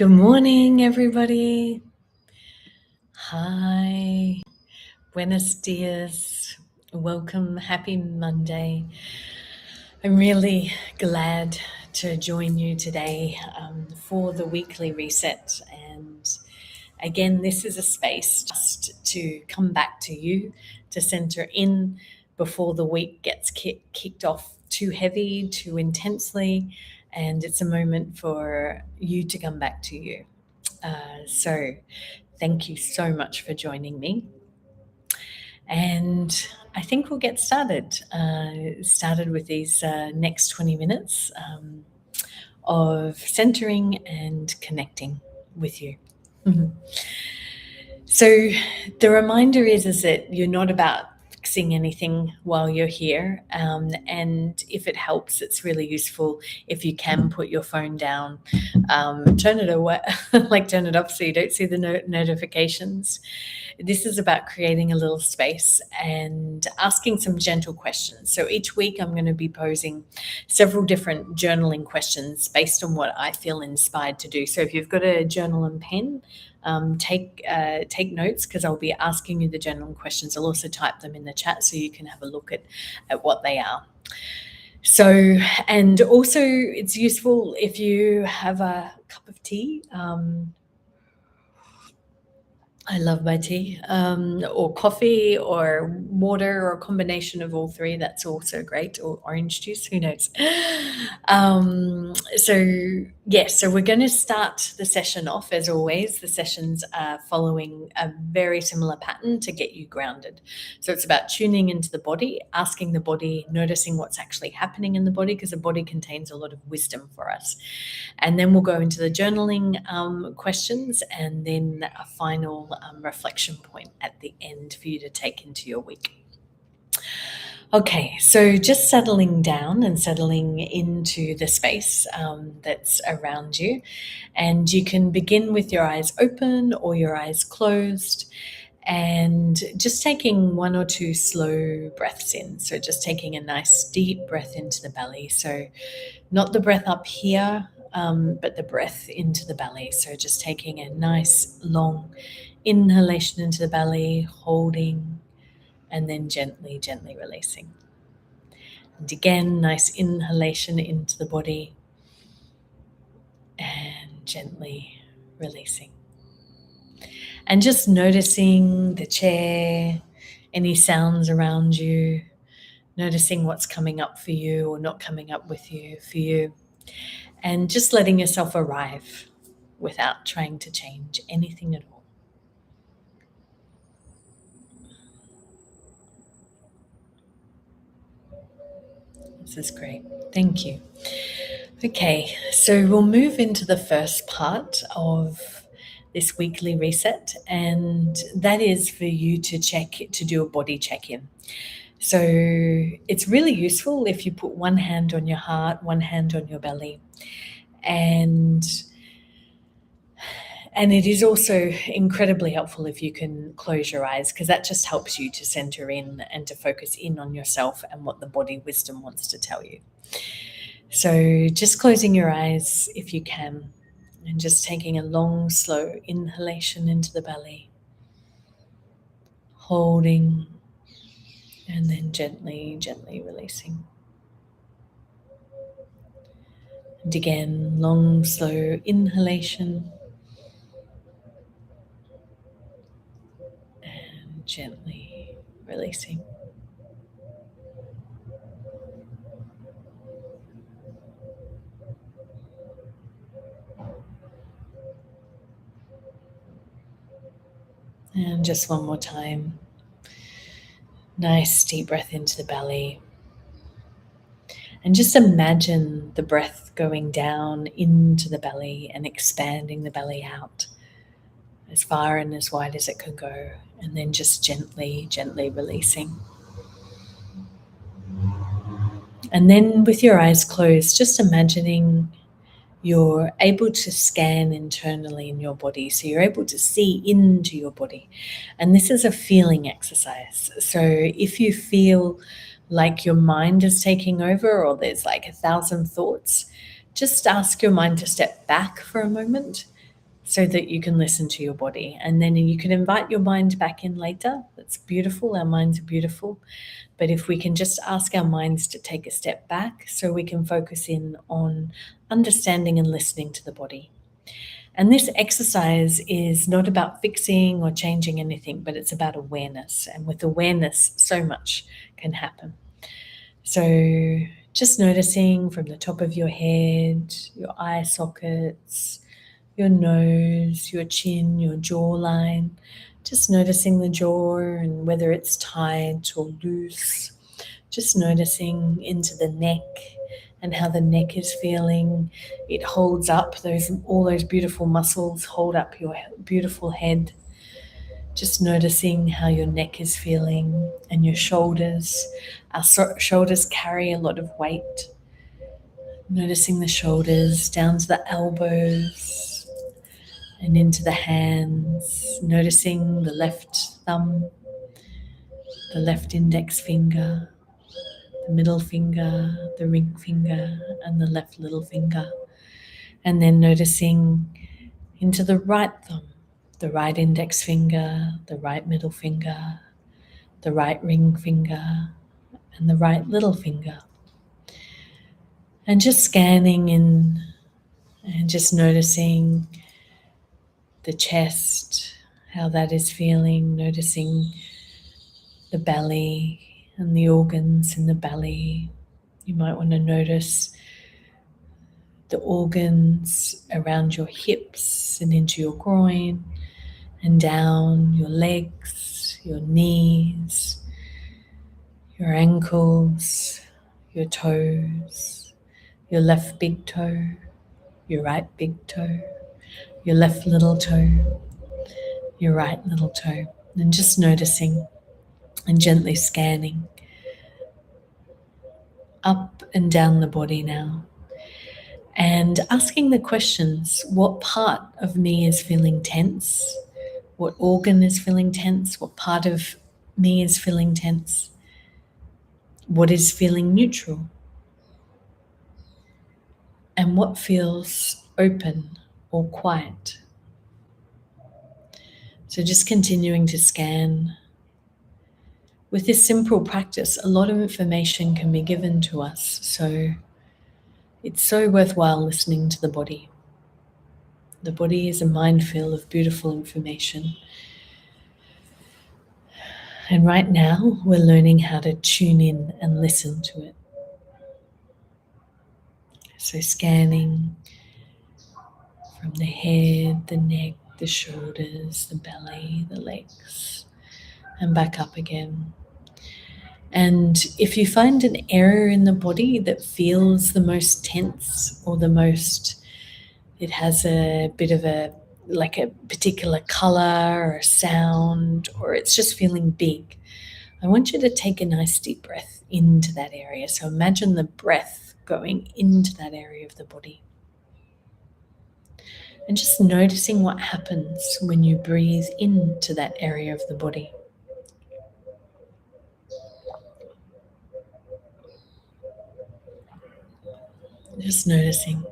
Good morning, everybody. Hi, buenos dias. Welcome, happy Monday. I'm really glad to join you today for the weekly reset. And again, this is a space just to come back to you, to center in before the week gets kicked off too heavy, too intensely. And it's a moment for you to come back to you. So thank you so much for joining me. And I think we'll get started. Started with these next 20 minutes of centering and connecting with you. Mhm. So the reminder is that you're not about fixing anything while you're here. And if it helps, it's really useful if you can put your phone down, turn it away, like turn it off so you don't see the notifications. This is about creating a little space and asking some gentle questions. So each week I'm going to be posing several different journaling questions based on what I feel inspired to do. So if you've got a journal and pen, take notes, because I'll be asking you the journaling questions. I'll also type them in the chat so you can have a look at what they are. So, and also it's useful if you have a cup of tea. I love my tea, or coffee, or water, or a combination of all three. That's also great, or orange juice, who knows? So we're going to start the session off as always. The sessions are following a very similar pattern to get you grounded. So it's about tuning into the body, asking the body, noticing what's actually happening in the body, because the body contains a lot of wisdom for us. And then we'll go into the journaling questions, and then a final reflection point at the end for you to take into your week. Okay, so just settling down and settling into the space that's around you. And you can begin with your eyes open or your eyes closed, and just taking one or two slow breaths in. So just taking a nice deep breath into the belly. So not the breath up here, but the breath into the belly. So just taking a nice long inhalation into the belly, holding, and then gently, gently releasing. And again, nice inhalation into the body, and gently releasing. And just noticing the chair, any sounds around you, noticing what's coming up for you or not coming up with you for you. And just letting yourself arrive without trying to change anything at all. This is great. Thank you. Okay, so we'll move into the first part of this weekly reset, and that is for you to do a body check-in. So it's really useful if you put one hand on your heart, one hand on your belly, and it is also incredibly helpful if you can close your eyes, because that just helps you to center in and to focus in on yourself and what the body wisdom wants to tell you. So just closing your eyes if you can, and just taking a long, slow inhalation into the belly, holding, and then gently, gently releasing. And again, long, slow inhalation, and gently releasing. And just one more time. Nice deep breath into the belly. And just imagine the breath going down into the belly and expanding the belly out as far and as wide as it can go. And then just gently, gently releasing. And then with your eyes closed, just imagining you're able to scan internally in your body. So you're able to see into your body. And this is a feeling exercise. So if you feel like your mind is taking over, or there's like 1,000 thoughts, just ask your mind to step back for a moment so that you can listen to your body. And then you can invite your mind back in later. That's beautiful. Our minds are beautiful. But if we can just ask our minds to take a step back so we can focus in on understanding and listening to the body. And this exercise is not about fixing or changing anything, but it's about awareness. And with awareness, so much can happen. So just noticing from the top of your head, your eye sockets, your nose, your chin, your jawline, just noticing the jaw and whether it's tight or loose. Just noticing into the neck and how the neck is feeling. It holds up all those beautiful muscles, hold up your beautiful head. Just noticing how your neck is feeling and your shoulders. Our shoulders carry a lot of weight. Noticing the shoulders down to the elbows and into the hands. Noticing the left thumb, the left index finger, the middle finger, the ring finger, and the left little finger. And then noticing into the right thumb, the right index finger, the right middle finger, the right ring finger, and the right little finger. And just scanning in and just noticing the chest, how that is feeling, noticing the belly and the organs in the belly. You might want to notice the organs around your hips and into your groin and down your legs, your knees, your ankles, your toes, your left big toe, your right big toe, your left little toe, your right little toe. And just noticing and gently scanning up and down the body now. And asking the questions, what part of me is feeling tense? What organ is feeling tense? What part of me is feeling tense? What is feeling neutral? And what feels open or quiet? So just continuing to scan. With this simple practice, a lot of information can be given to us. So it's so worthwhile listening to the body. The body is a minefield of beautiful information. And right now, we're learning how to tune in and listen to it. So scanning from the head, the neck, the shoulders, the belly, the legs, and back up again. And if you find an area in the body that feels the most tense or it has a bit of like a particular color or a sound, or it's just feeling big, I want you to take a nice deep breath into that area. So imagine the breath going into that area of the body. And just noticing what happens when you breathe into that area of the body. Just noticing.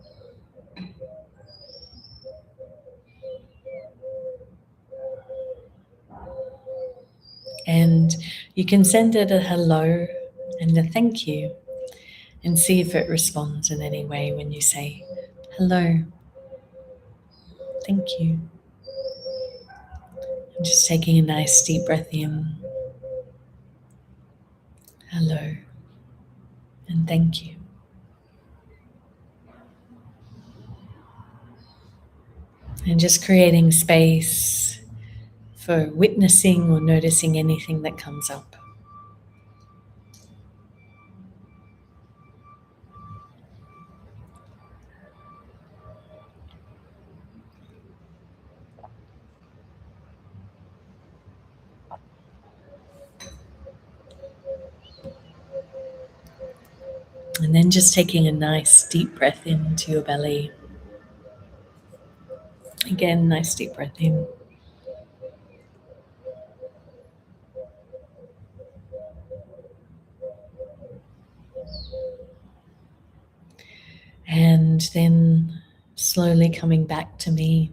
And you can send it a hello and a thank you and see if it responds in any way when you say hello, thank you. And just taking a nice deep breath in, hello, and thank you. And just creating space for witnessing or noticing anything that comes up. And then just taking a nice deep breath into your belly. Again, nice deep breath in. And then slowly coming back to me.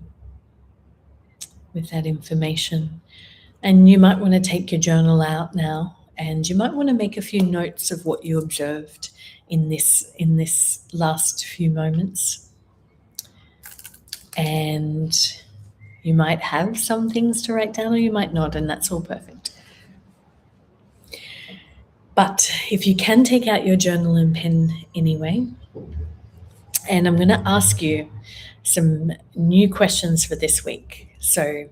with that information. And you might want to take your journal out now, and you might want to make a few notes of what you observed in this last few moments. And you might have some things to write down, or you might not, and that's all perfect. But if you can take out your journal and pen anyway, and I'm going to ask you some new questions for this week. So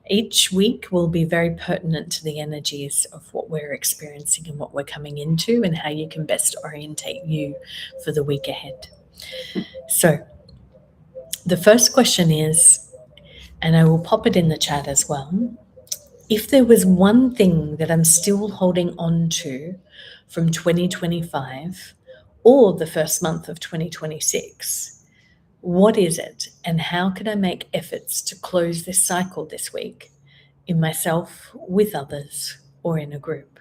each week will be very pertinent to the energies of what we're experiencing and what we're coming into, and how you can best orientate you for the week ahead. So the first question is, and I will pop it in the chat as well, if there was one thing that I'm still holding on to from 2025 or the first month of 2026, what is it, and how can I make efforts to close this cycle this week, in myself, with others, or in a group?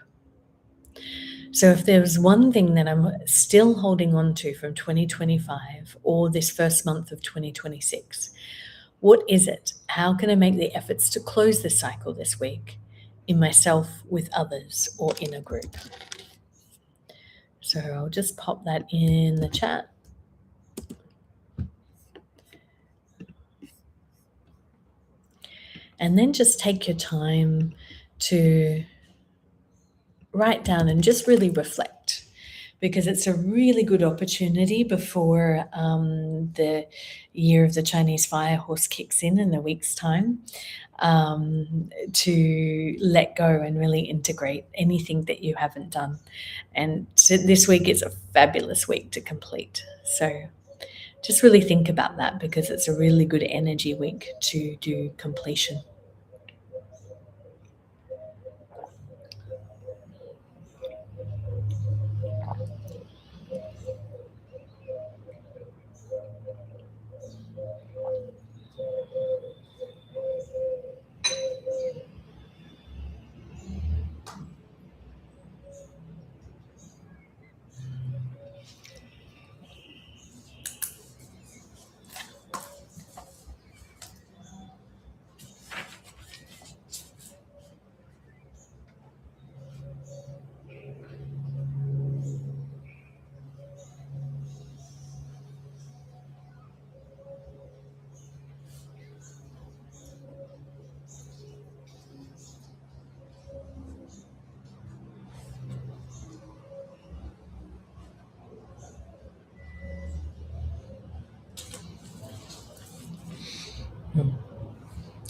So if there's one thing that I'm still holding on to from 2025 or this first month of 2026, what is it? How can I make the efforts to close this cycle this week, in myself, with others, or in a group? So I'll just pop that in the chat. And then just take your time to write down and just really reflect, because it's a really good opportunity before the year of the Chinese fire horse kicks in a week's time, to let go and really integrate anything that you haven't done. And so this week is a fabulous week to complete. So just really think about that, because it's a really good energy week to do completion.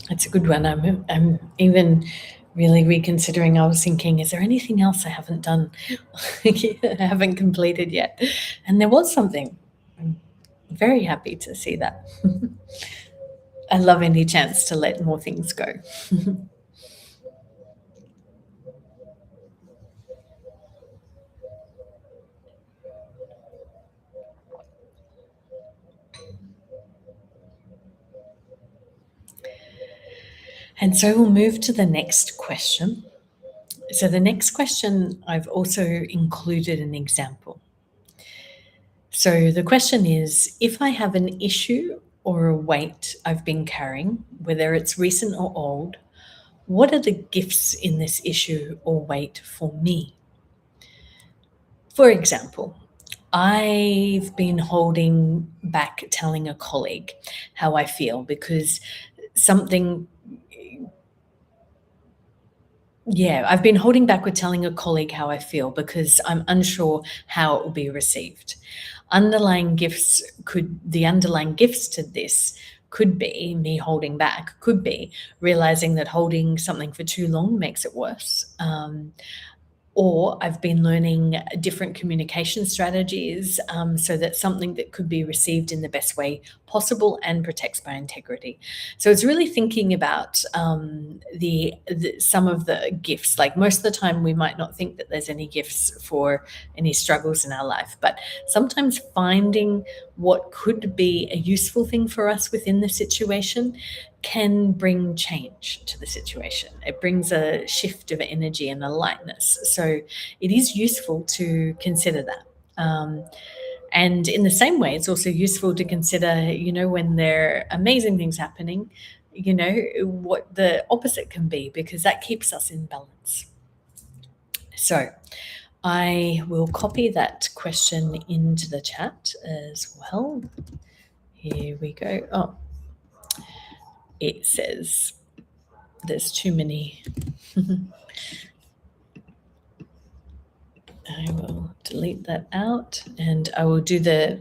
That's a good one. I'm even really reconsidering. I was thinking, is there anything else I haven't done? I haven't completed yet. And there was something. I'm very happy to see that. I love any chance to let more things go. And so we'll move to the next question. So the next question, I've also included an example. So the question is, if I have an issue or a weight I've been carrying, whether it's recent or old, what are the gifts in this issue or weight for me? For example, I've been holding back telling a colleague how I feel because something I've been holding back with telling a colleague how I feel because I'm unsure how it will be received. The underlying gifts to this could be me holding back, could be realizing that holding something for too long makes it worse. Or I've been learning different communication strategies, so that something that could be received in the best way possible and protects my integrity. So it's really thinking about some of the gifts. Like most of the time, we might not think that there's any gifts for any struggles in our life, but sometimes finding what could be a useful thing for us within the situation can bring change to the situation. It brings a shift of energy and a lightness. So it is useful to consider that. And in the same way, it's also useful to consider, when there are amazing things happening, what the opposite can be, because that keeps us in balance. So I will copy that question into the chat as well. Here we go. Oh, it says there's too many. I will delete that out, and I will do the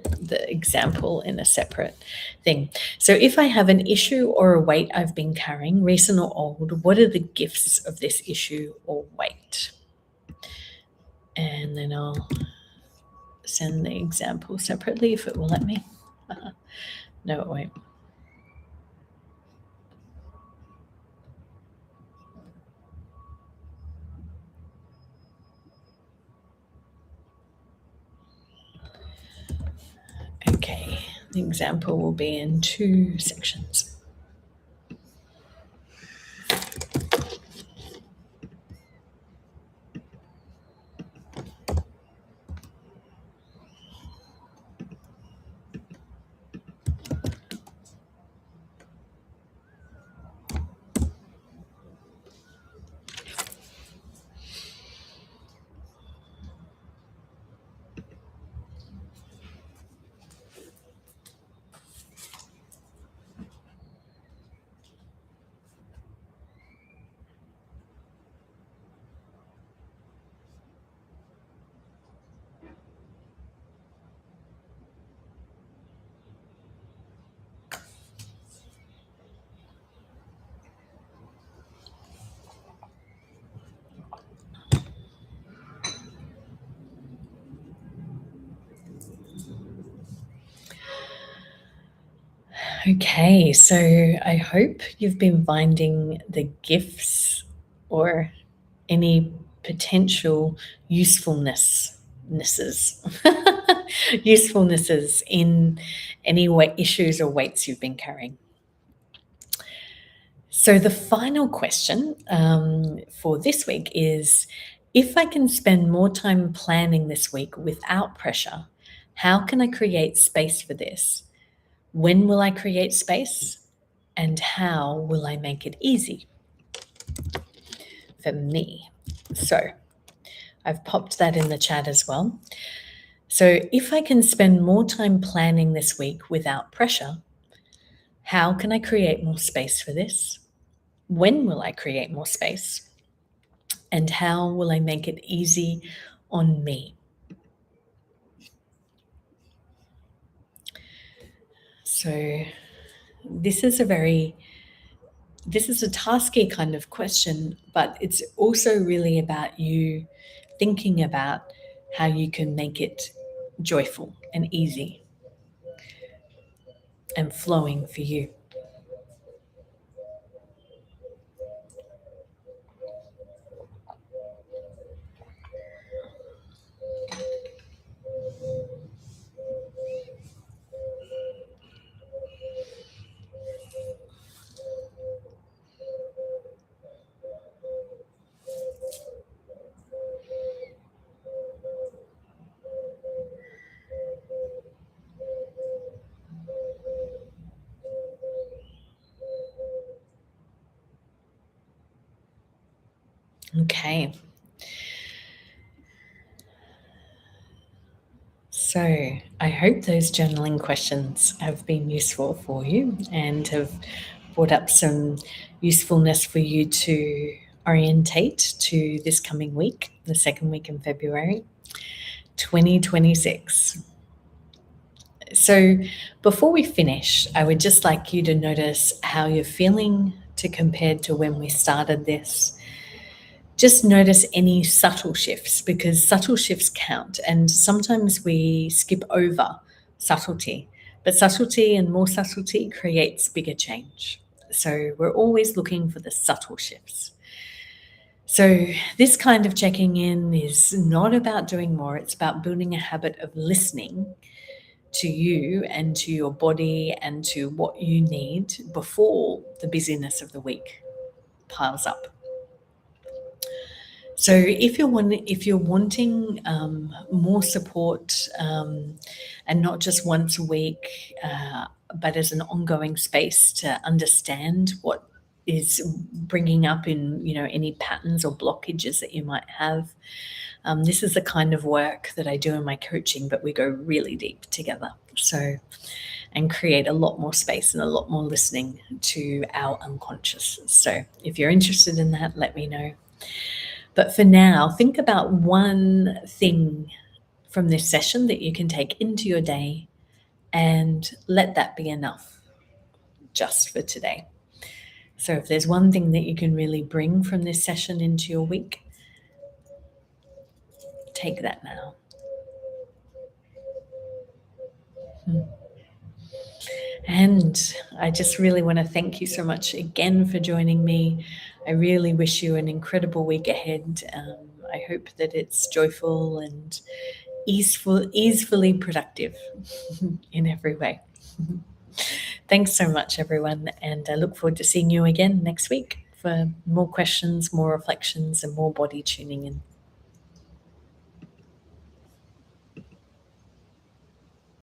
example in a separate thing. So if I have an issue or a weight I've been carrying, recent or old, what are the gifts of this issue or weight? And then I'll send the example separately if it will let me. No, it won't. Okay, the example will be in 2 sections. Okay, so I hope you've been finding the gifts or any potential usefulnesses usefulnesses in any issues or weights you've been carrying. So the final question for this week is, if I can spend more time planning this week without pressure, how can I create space for this? When will I create space? And how will I make it easy for me? So I've popped that in the chat as well. So if I can spend more time planning this week without pressure, how can I create more space for this? When will I create more space? And how will I make it easy on me? So this is a tasky kind of question, but it's also really about you thinking about how you can make it joyful and easy and flowing for you. Okay. So I hope those journaling questions have been useful for you and have brought up some usefulness for you to orientate to this coming week, the second week in February 2026. So before we finish, I would just like you to notice how you're feeling compared to when we started this. Just notice any subtle shifts, because subtle shifts count, and sometimes we skip over subtlety, but subtlety and more subtlety creates bigger change. So we're always looking for the subtle shifts. So this kind of checking in is not about doing more, it's about building a habit of listening to you and to your body and to what you need before the busyness of the week piles up. So if you're wanting more support, and not just once a week, but as an ongoing space to understand what is bringing up in, any patterns or blockages that you might have. This is the kind of work that I do in my coaching, but we go really deep together. So, and create a lot more space and a lot more listening to our unconscious. So if you're interested in that, let me know. But for now, think about one thing from this session that you can take into your day and let that be enough just for today. So if there's one thing that you can really bring from this session into your week, take that now. And I just really want to thank you so much again for joining me. I really wish you an incredible week ahead. I hope that it's joyful and easefully productive in every way. Thanks so much, everyone, and I look forward to seeing you again next week for more questions, more reflections, and more body tuning in.